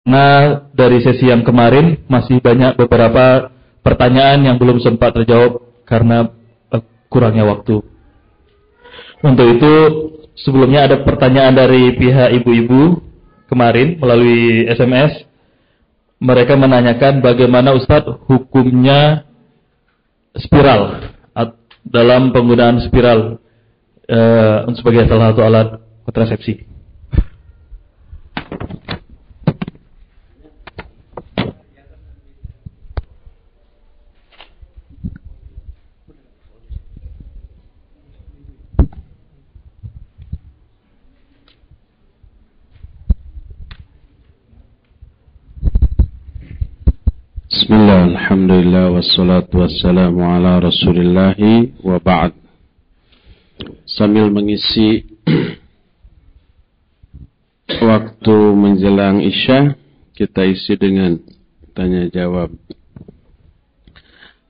Nah, dari sesi yang kemarin masih banyak beberapa pertanyaan yang belum sempat terjawab karena kurangnya waktu. Untuk itu, sebelumnya ada pertanyaan dari pihak ibu-ibu kemarin melalui SMS. Mereka menanyakan bagaimana Ustadz hukumnya spiral dalam penggunaan spiral sebagai salah satu alat kontrasepsi. Bismillah, alhamdulillah, wassalatu wassalamu ala rasulillahi wa ba'd. Sambil mengisi waktu menjelang Isya, kita isi dengan tanya jawab.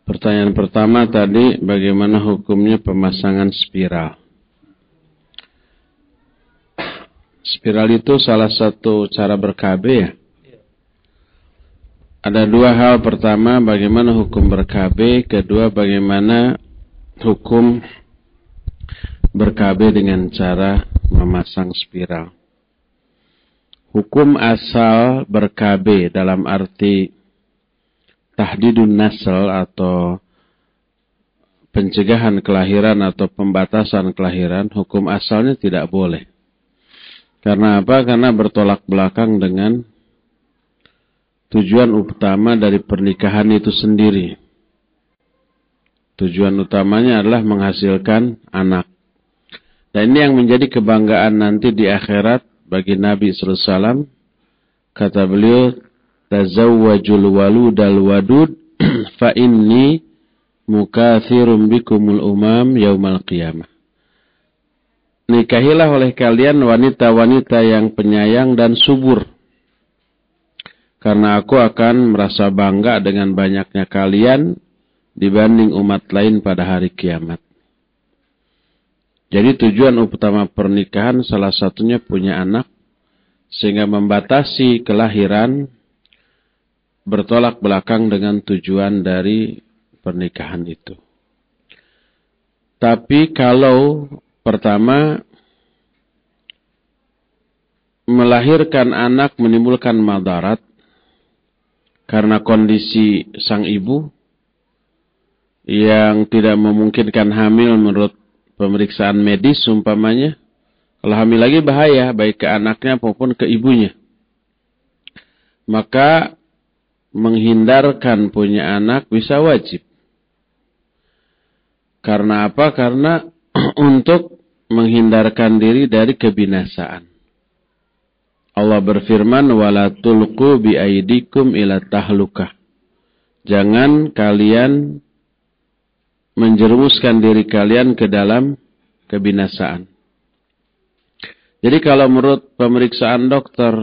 Pertanyaan pertama tadi, bagaimana hukumnya pemasangan spiral? Spiral itu salah satu cara ber-KB ya? Ada dua hal. Pertama, bagaimana hukum ber-KB. Kedua, bagaimana hukum ber-KB dengan cara memasang spiral. Hukum asal ber-KB dalam arti tahdidun nasl atau pencegahan kelahiran atau pembatasan kelahiran, hukum asalnya tidak boleh. Karena apa? Karena bertolak belakang dengan tujuan utama dari pernikahan itu sendiri. Tujuan utamanya adalah menghasilkan anak. Dan ini yang menjadi kebanggaan nanti di akhirat bagi Nabi SAW. Kata beliau, tazawwajul waludal wadud fa inni mukathirum bikumul umam yaumal qiyamah. Nikahilah oleh kalian wanita-wanita yang penyayang dan subur. Karena aku akan merasa bangga dengan banyaknya kalian dibanding umat lain pada hari kiamat. Jadi tujuan utama pernikahan salah satunya punya anak. Sehingga membatasi kelahiran bertolak belakang dengan tujuan dari pernikahan itu. Tapi kalau pertama melahirkan anak menimbulkan madarat, karena kondisi sang ibu yang tidak memungkinkan hamil menurut pemeriksaan medis umpamanya. Kalau hamil lagi bahaya baik ke anaknya maupun ke ibunya. Maka menghindarkan punya anak bisa wajib. Karena apa? Karena untuk menghindarkan diri dari kebinasaan. Allah berfirman, wala tulqu bi aidikum ila tahlukah. Jangan kalian menjerumuskan diri kalian ke dalam kebinasaan. Jadi kalau menurut pemeriksaan dokter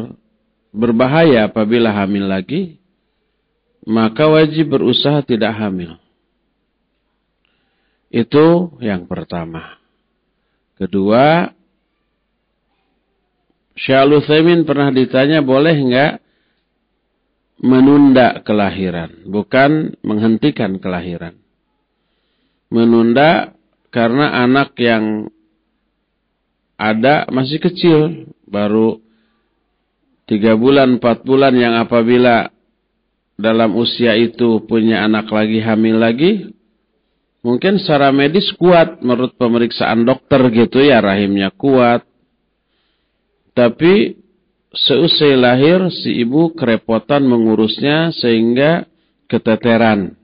berbahaya apabila hamil lagi, maka wajib berusaha tidak hamil. Itu yang pertama. Kedua, Syekh Al-Utsaimin pernah ditanya boleh enggak menunda kelahiran, bukan menghentikan kelahiran. Menunda karena anak yang ada masih kecil, baru 3 bulan, 4 bulan yang apabila dalam usia itu punya anak lagi, hamil lagi, mungkin secara medis kuat menurut pemeriksaan dokter gitu ya, rahimnya kuat. Tapi seusai lahir si ibu kerepotan mengurusnya sehingga keteteran.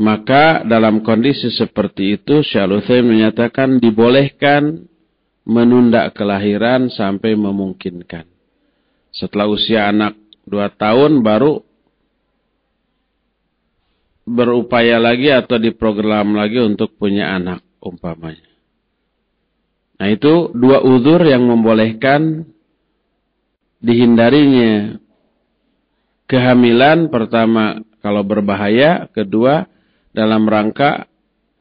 Maka dalam kondisi seperti itu Syekh Al-Utsaimin menyatakan dibolehkan menunda kelahiran sampai memungkinkan. Setelah usia anak 2 tahun baru berupaya lagi atau diprogram lagi untuk punya anak umpamanya. Nah itu 2 uzur yang membolehkan dihindarinya kehamilan. Pertama kalau berbahaya, kedua dalam rangka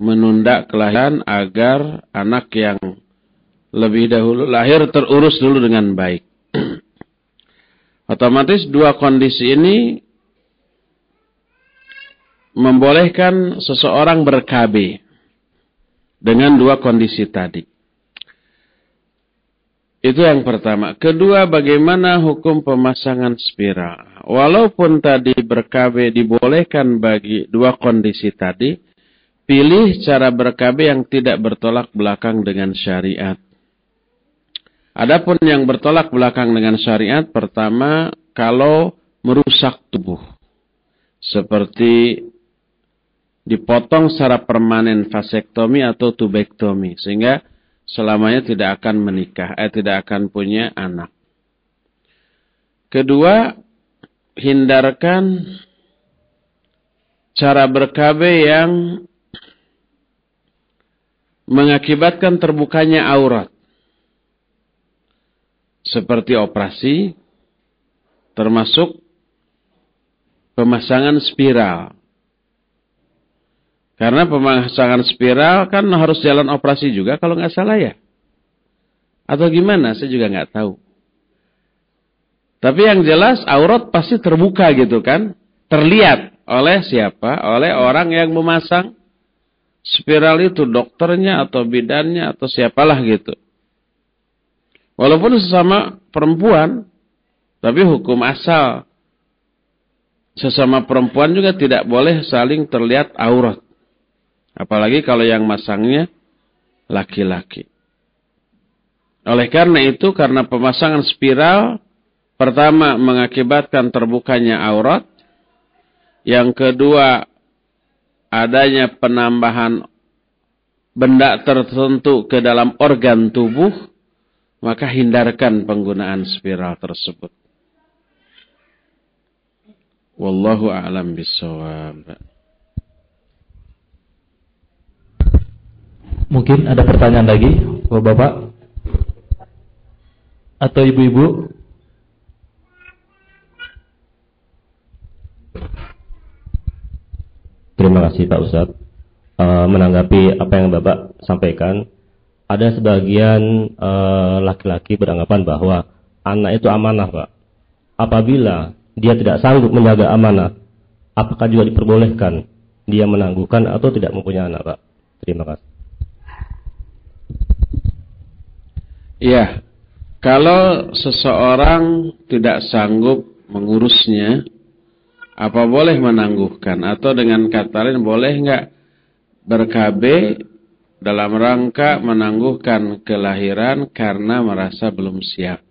menunda kelahiran agar anak yang lebih dahulu lahir terurus dulu dengan baik. Otomatis dua kondisi ini membolehkan seseorang ber-KB dengan dua kondisi tadi. Itu yang pertama. Kedua, bagaimana hukum pemasangan spiral? Walaupun tadi ber-KB dibolehkan bagi dua kondisi tadi, pilih cara ber-KB yang tidak bertolak belakang dengan syariat. Adapun yang bertolak belakang dengan syariat, pertama, kalau merusak tubuh. Seperti dipotong secara permanen vasektomi atau tubektomi. Sehingga selamanya tidak akan menikah, tidak akan punya anak. Kedua, hindarkan cara ber-KB yang mengakibatkan terbukanya aurat. Seperti operasi, termasuk pemasangan spiral. Karena pemasangan spiral kan harus jalan operasi juga kalau nggak salah ya. Atau gimana, saya juga nggak tahu. Tapi yang jelas aurat pasti terbuka gitu kan. Terlihat oleh siapa? Oleh orang yang memasang spiral itu, dokternya atau bidannya atau siapalah gitu. Walaupun sesama perempuan, tapi hukum asal sesama perempuan juga tidak boleh saling terlihat aurat. Apalagi kalau yang masangnya laki-laki. Oleh karena itu, karena pemasangan spiral, pertama mengakibatkan terbukanya aurat. Yang kedua, adanya penambahan benda tertentu ke dalam organ tubuh, maka hindarkan penggunaan spiral tersebut. Wallahu a'lam bishawab. Mungkin ada pertanyaan lagi, Bapak atau Ibu-ibu? Terima kasih Pak Ustadz. Menanggapi apa yang Bapak sampaikan, ada sebagian laki-laki beranggapan bahwa anak itu amanah, Pak. Apabila dia tidak sanggup menjaga amanah, apakah juga diperbolehkan dia menangguhkan atau tidak mempunyai anak, Pak? Terima kasih. Ya, kalau seseorang tidak sanggup mengurusnya, apa boleh menangguhkan? Atau dengan kata lain, boleh nggak ber-KB dalam rangka menangguhkan kelahiran karena merasa belum siap?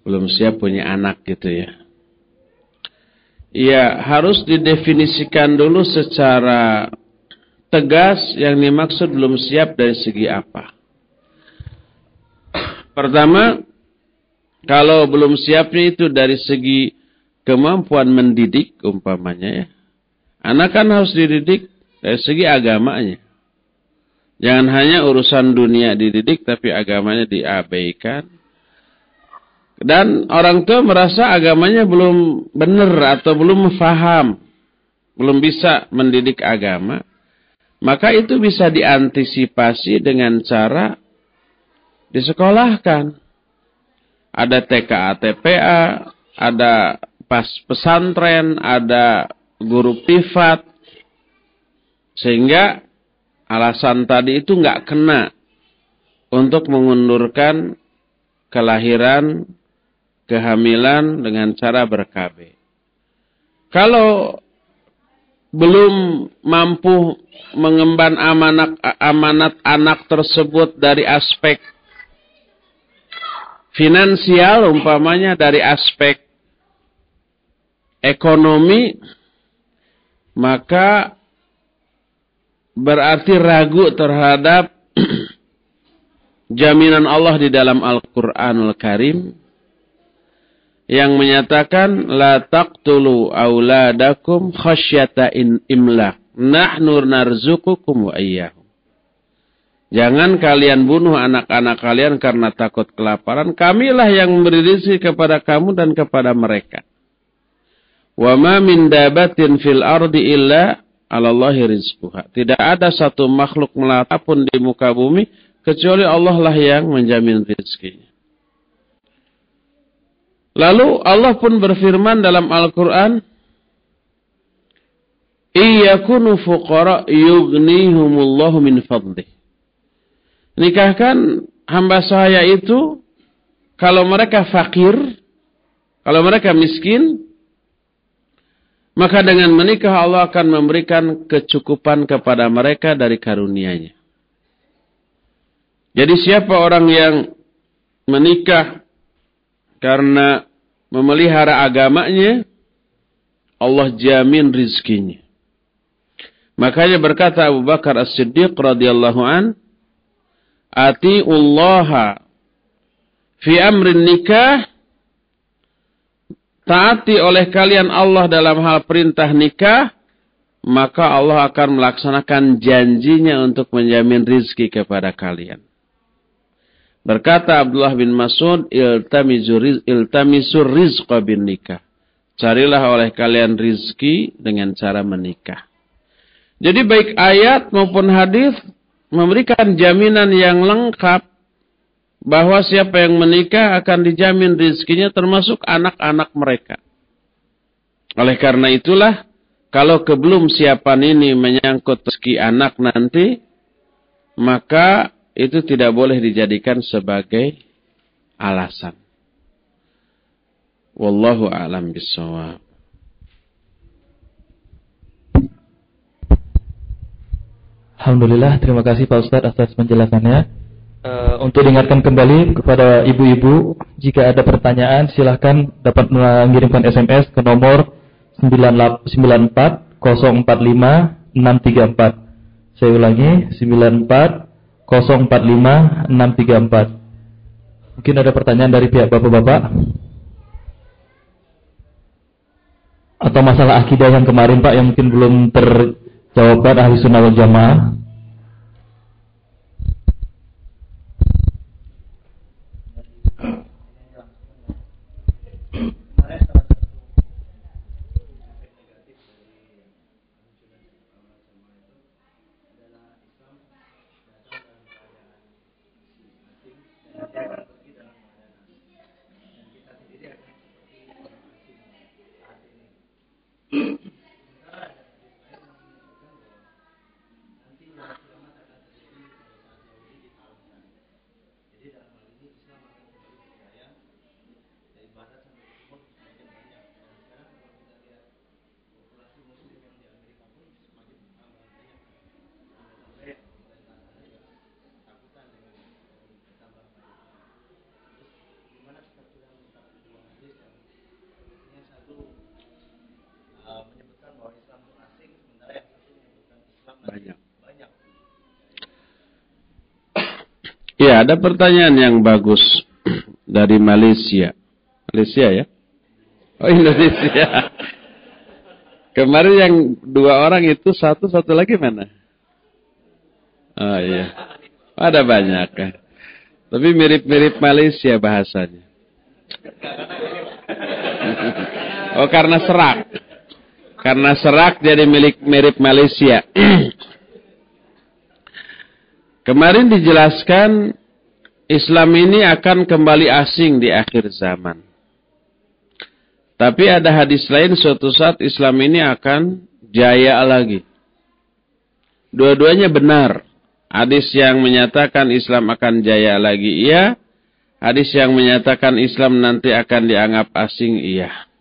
Belum siap punya anak gitu ya. Ya, harus didefinisikan dulu secara tegas yang dimaksud belum siap dari segi apa. Pertama, kalau belum siapnya itu dari segi kemampuan mendidik umpamanya ya. Anak kan harus dididik dari segi agamanya. Jangan hanya urusan dunia dididik tapi agamanya diabaikan. Dan orang tua merasa agamanya belum benar atau belum faham, belum bisa mendidik agama. Maka itu bisa diantisipasi dengan cara disekolahkan. Ada TKA, TPA, ada pas pesantren, ada guru privat. Sehingga alasan tadi itu nggak kena untuk mengundurkan kelahiran, kehamilan dengan cara ber-KB. Kalau belum mampu mengemban amanat anak tersebut dari aspek finansial, umpamanya dari aspek ekonomi, maka berarti ragu terhadap jaminan Allah di dalam Al-Quranul Karim yang menyatakan la taqtulu auladakum khasyata imlaq nahnu narzuqukum wa iyyahum. Jangan kalian bunuh anak-anak kalian karena takut kelaparan. Kamilah yang memberi rezeki kepada kamu dan kepada mereka. Wa ma min dabatin fil ardi illa 'alallahi rizquha. Tidak ada satu makhluk melata pun di muka bumi kecuali Allah lah yang menjamin rezekinya. Lalu Allah pun berfirman dalam Al-Quran, Iyakunu fuqara yughnihumullahu min fadlih. Nikahkan hamba sahaya itu kalau mereka fakir, kalau mereka miskin, maka dengan menikah Allah akan memberikan kecukupan kepada mereka dari karunia-Nya. Jadi siapa orang yang menikah karena memelihara agamanya, Allah jamin rizkinya. Makanya berkata Abu Bakar As-Siddiq radhiyallahu an, Ati'ullaha fi amrin nikah, taati oleh kalian Allah dalam hal perintah nikah, maka Allah akan melaksanakan janjinya untuk menjamin rizki kepada kalian. Berkata Abdullah bin Mas'ud, iltamisur rizqa bin nikah. Carilah oleh kalian rizki dengan cara menikah. Jadi baik ayat maupun hadis memberikan jaminan yang lengkap bahwa siapa yang menikah akan dijamin rizkinya termasuk anak-anak mereka. Oleh karena itulah, kalau kebelum siapan ini menyangkut rezeki anak nanti, maka itu tidak boleh dijadikan sebagai alasan. Wallahu a'lam bishawab. Alhamdulillah, terima kasih Pak Ustadz atas penjelasannya. Untuk diingatkan kembali kepada ibu-ibu, jika ada pertanyaan silahkan dapat mengirimkan SMS ke nomor 94045 Saya ulangi, 94045 Mungkin ada pertanyaan dari pihak bapak-bapak atau masalah akidah yang kemarin Pak yang mungkin belum terjawabkan ahli sunnah wal jamaah. Ya, ada pertanyaan yang bagus dari Malaysia. Malaysia ya? Oh, Indonesia. Kemarin yang 2 orang itu satu lagi mana? Oh iya. Ada banyak kan. Tapi mirip-mirip Malaysia bahasanya. Oh, karena serak. Karena serak jadi mirip Malaysia. Kemarin dijelaskan Islam ini akan kembali asing di akhir zaman. Tapi ada hadis lain suatu saat Islam ini akan jaya lagi. Dua-duanya benar. Hadis yang menyatakan Islam akan jaya lagi, iya. Hadis yang menyatakan Islam nanti akan dianggap asing, iya.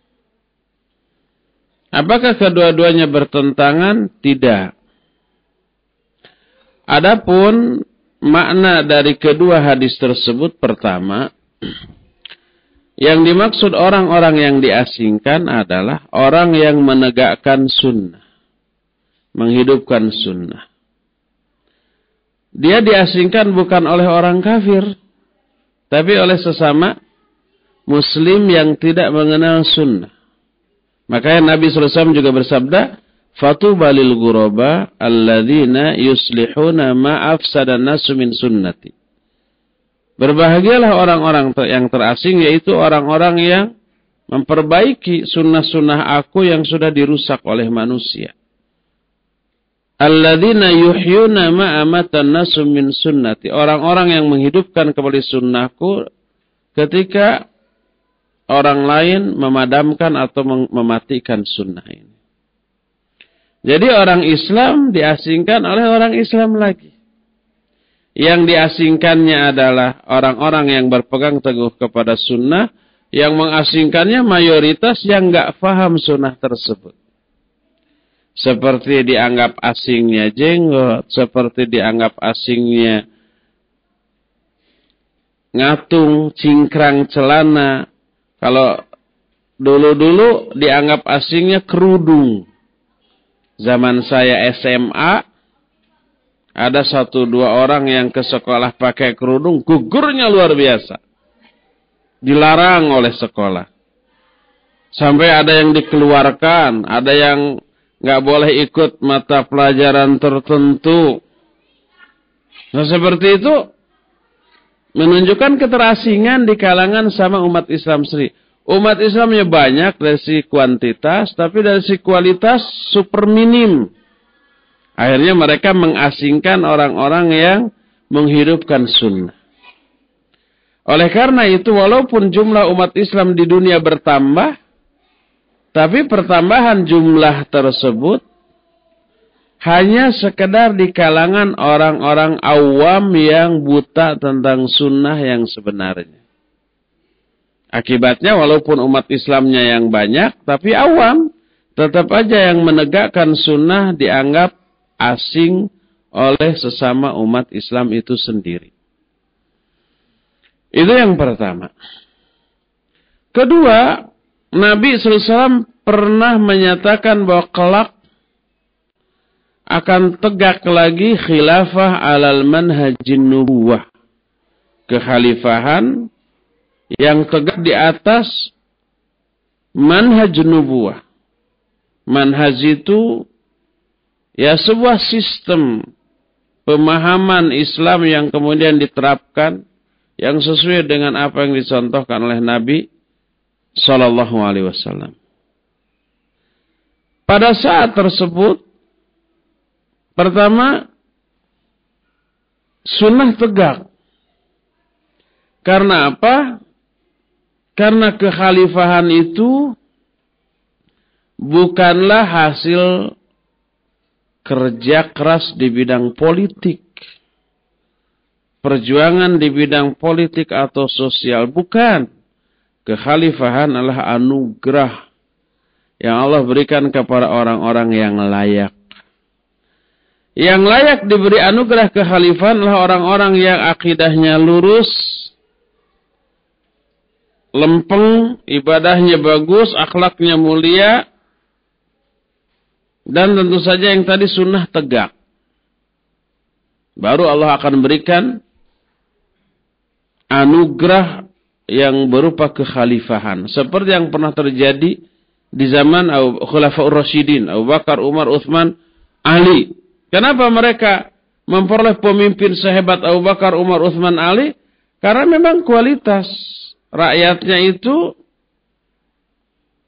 Apakah kedua-duanya bertentangan? Tidak. Adapun makna dari kedua hadis tersebut, pertama, yang dimaksud orang-orang yang diasingkan adalah orang yang menegakkan sunnah, menghidupkan sunnah. Dia diasingkan bukan oleh orang kafir, tapi oleh sesama muslim yang tidak mengenal sunnah. Makanya Nabi SAW juga bersabda, Fatuba lil ghuraba alladzina yuslihuna ma afsada nasu min sunnati. Berbahagialah orang-orang yang terasing, yaitu orang-orang yang memperbaiki sunnah-sunnah aku yang sudah dirusak oleh manusia. Alladzina yuhyuna ma amatan nasu min sunnati. Orang-orang yang menghidupkan kembali sunnahku ketika orang lain memadamkan atau mematikan sunnah ini. Jadi orang Islam diasingkan oleh orang Islam lagi. Yang diasingkannya adalah orang-orang yang berpegang teguh kepada sunnah, yang mengasingkannya mayoritas yang nggak paham sunnah tersebut. Seperti dianggap asingnya jenggot, seperti dianggap asingnya ngatung, cingkrang celana. Kalau dulu-dulu dianggap asingnya kerudung. Zaman saya SMA, ada 1-2 orang yang ke sekolah pakai kerudung, gugurnya luar biasa. Dilarang oleh sekolah. Sampai ada yang dikeluarkan, ada yang nggak boleh ikut mata pelajaran tertentu. Nah, seperti itu menunjukkan keterasingan di kalangan sama umat Islam sendiri. Umat Islamnya banyak dari sisi kuantitas, tapi dari sisi kualitas super minim. Akhirnya mereka mengasingkan orang-orang yang menghidupkan sunnah. Oleh karena itu, walaupun jumlah umat Islam di dunia bertambah, tapi pertambahan jumlah tersebut hanya sekedar di kalangan orang-orang awam yang buta tentang sunnah yang sebenarnya. Akibatnya walaupun umat Islamnya yang banyak, tapi awam, tetap aja yang menegakkan sunnah dianggap asing oleh sesama umat Islam itu sendiri. Itu yang pertama. Kedua, Nabi SAW pernah menyatakan bahwa kelak akan tegak lagi khilafah alal manhajin nubuwah. Kekhalifahan yang tegak di atas manhaj nubuwah. Manhaj itu ya sebuah sistem pemahaman Islam yang kemudian diterapkan yang sesuai dengan apa yang dicontohkan oleh Nabi Sallallahu Alaihi Wasallam. Pada saat tersebut, pertama, sunnah tegak. Karena apa? Karena kekhalifahan itu bukanlah hasil kerja keras di bidang politik, perjuangan di bidang politik atau sosial, bukan. Kekhalifahan adalah anugerah yang Allah berikan kepada orang-orang yang layak. Yang layak diberi anugerah kekhalifahan adalah orang-orang yang akidahnya lurus, lempeng, ibadahnya bagus, akhlaknya mulia, dan tentu saja yang tadi sunnah tegak. Baru Allah akan berikan anugerah yang berupa kekhalifahan. Seperti yang pernah terjadi di zaman Khulafaur Rasyidin, Abu Bakar, Umar, Utsman, Ali. Kenapa mereka memperoleh pemimpin sehebat Abu Bakar, Umar, Utsman, Ali? Karena memang kualitas rakyatnya itu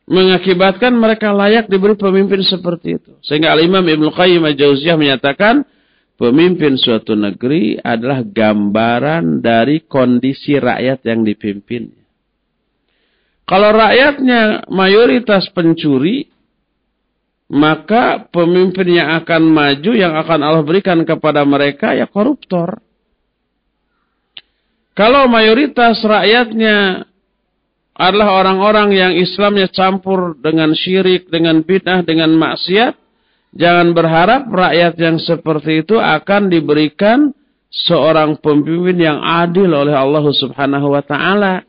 mengakibatkan mereka layak diberi pemimpin seperti itu. Sehingga Al-Imam Ibnu Qayyim Al-Jauziyah menyatakan, pemimpin suatu negeri adalah gambaran dari kondisi rakyat yang dipimpinnya. Kalau rakyatnya mayoritas pencuri, maka pemimpin yang akan maju, yang akan Allah berikan kepada mereka, ya koruptor. Kalau mayoritas rakyatnya adalah orang-orang yang Islamnya campur dengan syirik, dengan bid'ah, dengan maksiat, jangan berharap rakyat yang seperti itu akan diberikan seorang pemimpin yang adil oleh Allah Subhanahu wa Ta'ala.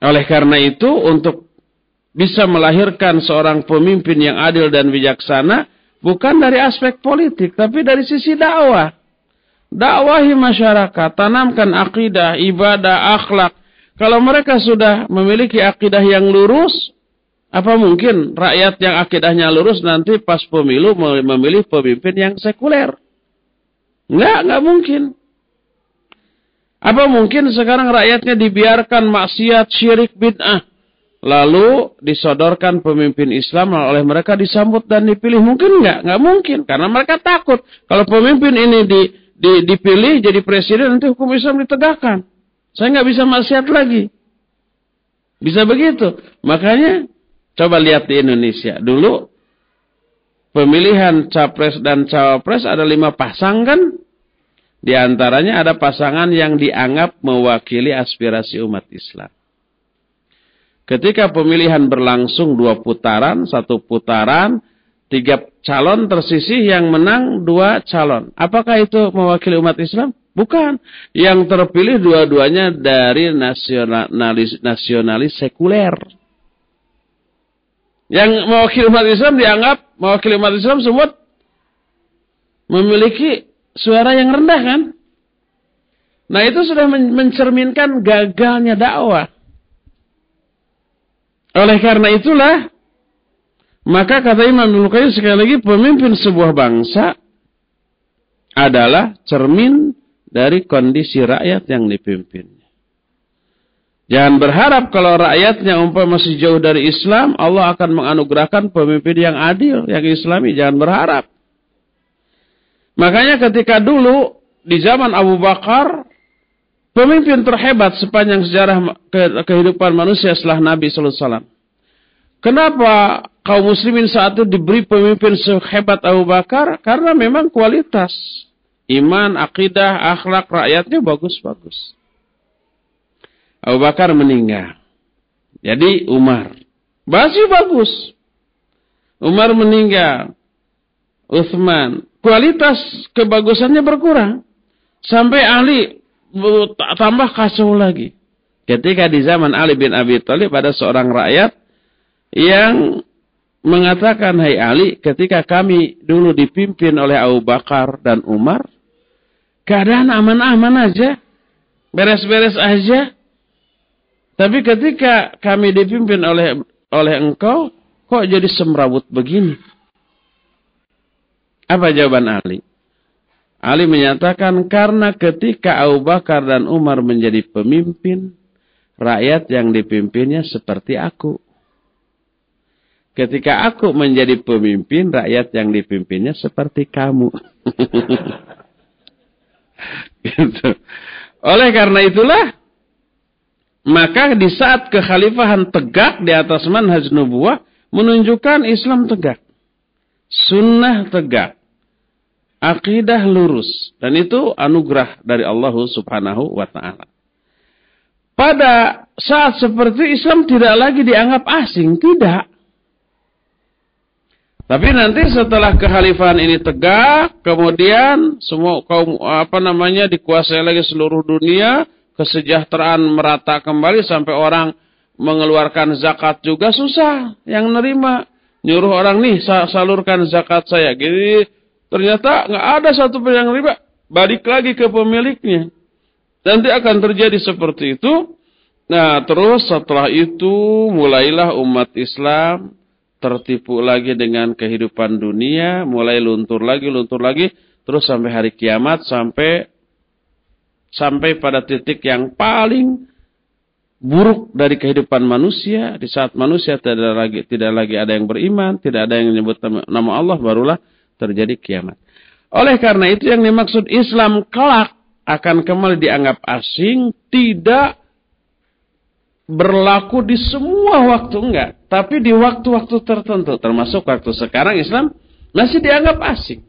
Oleh karena itu, untuk bisa melahirkan seorang pemimpin yang adil dan bijaksana, bukan dari aspek politik, tapi dari sisi dakwah. Dakwahi masyarakat, tanamkan akidah, ibadah, akhlak. Kalau mereka sudah memiliki akidah yang lurus, apa mungkin rakyat yang akidahnya lurus nanti pas pemilu memilih pemimpin yang sekuler? Enggak mungkin. Apa mungkin sekarang rakyatnya dibiarkan maksiat, syirik, bid'ah, lalu disodorkan pemimpin Islam oleh mereka disambut dan dipilih? Mungkin enggak mungkin. Karena mereka takut kalau pemimpin ini dipilih jadi presiden, nanti hukum Islam ditegakkan. Saya enggak bisa maksiat lagi. Bisa begitu. Makanya coba lihat di Indonesia. Dulu pemilihan capres dan cawapres ada 5 pasang kan? Di antaranya ada pasangan yang dianggap mewakili aspirasi umat Islam. Ketika pemilihan berlangsung 2 putaran, 1 putaran, 3 calon tersisih, yang menang 2 calon. Apakah itu mewakili umat Islam? Bukan. Yang terpilih dua-duanya dari nasionalis sekuler. Yang mewakili umat Islam dianggap mewakili umat Islam semua memiliki suara yang rendah kan? Nah, itu sudah mencerminkan gagalnya dakwah. Oleh karena itulah, maka kata Imam Ibnu Qayyim sekali lagi, pemimpin sebuah bangsa adalah cermin dari kondisi rakyat yang dipimpinnya. Jangan berharap kalau rakyatnya umpama masih jauh dari Islam, Allah akan menganugerahkan pemimpin yang adil, yang Islami. Jangan berharap. Makanya ketika dulu di zaman Abu Bakar, pemimpin terhebat sepanjang sejarah kehidupan manusia setelah Nabi sallallahu alaihi wasallam. Kenapa kaum muslimin saat itu diberi pemimpin sehebat Abu Bakar? Karena memang kualitas iman, akidah, akhlak rakyatnya bagus-bagus. Abu Bakar meninggal. Jadi Umar. Masih bagus. Umar meninggal. Utsman. Kualitas kebagusannya berkurang. Sampai Ali tambah kacau lagi. Ketika di zaman Ali bin Abi Thalib ada seorang rakyat yang mengatakan, hai Ali, ketika kami dulu dipimpin oleh Abu Bakar dan Umar, keadaan aman-aman aja, beres-beres aja. Tapi ketika kami dipimpin oleh engkau, kok jadi semrawut begini? Apa jawaban Ali? Ali menyatakan, karena ketika Abu Bakar dan Umar menjadi pemimpin, rakyat yang dipimpinnya seperti aku. Ketika aku menjadi pemimpin, rakyat yang dipimpinnya seperti kamu. Gitu. Oleh karena itulah, maka di saat kekhalifahan tegak di atas manhaj nubuwah, menunjukkan Islam tegak, sunnah tegak, akidah lurus, dan itu anugerah dari Allah Subhanahu wa Ta'ala. Pada saat seperti Islam tidak lagi dianggap asing, tidak. Tapi nanti setelah kekhalifahan ini tegak, kemudian semua kaum dikuasai lagi seluruh dunia, kesejahteraan merata kembali sampai orang mengeluarkan zakat juga susah yang nerima. Nyuruh orang nih salurkan zakat saya. Gini ternyata nggak ada satu pun yang nerima, balik lagi ke pemiliknya. Nanti akan terjadi seperti itu. Nah, terus setelah itu mulailah umat Islam tertipu lagi dengan kehidupan dunia, mulai luntur lagi, terus sampai hari kiamat, sampai pada titik yang paling buruk dari kehidupan manusia, di saat manusia tidak lagi ada yang beriman, tidak ada yang menyebut nama Allah, barulah terjadi kiamat. Oleh karena itu yang dimaksud Islam kelak akan kembali dianggap asing, tidak berlaku di semua waktu, enggak. Tapi di waktu-waktu tertentu, termasuk waktu sekarang, Islam masih dianggap asing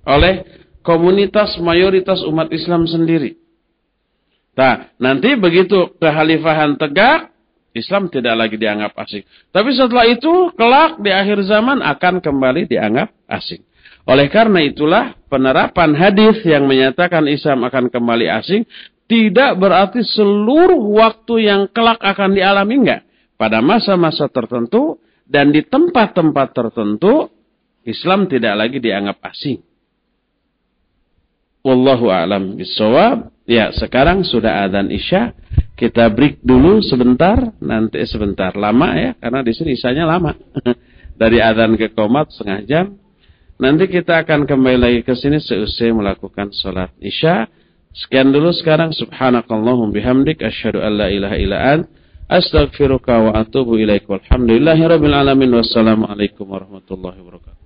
oleh komunitas mayoritas umat Islam sendiri. Nah, nanti begitu kekhalifahan tegak, Islam tidak lagi dianggap asing. Tapi setelah itu, kelak di akhir zaman akan kembali dianggap asing. Oleh karena itulah, penerapan hadis yang menyatakan Islam akan kembali asing, tidak berarti seluruh waktu yang kelak akan dialami, enggak. Pada masa-masa tertentu dan di tempat-tempat tertentu, Islam tidak lagi dianggap asing. Wallahu a'lam bishawab. Ya, sekarang sudah adzan Isya. Kita break dulu sebentar, nanti sebentar lama ya, karena di sini Isyanya lama. Dari adzan ke qomat setengah jam. Nanti kita akan kembali lagi ke sini seusai melakukan salat Isya. Sekian dulu sekarang. Subhanakallahum bihamdik asyhadu an la ilaha illa ant astaghfiruka wa atubu ilaik. Walhamdulillahirabbil alamin. Wassalamualaikum warahmatullahi wabarakatuh.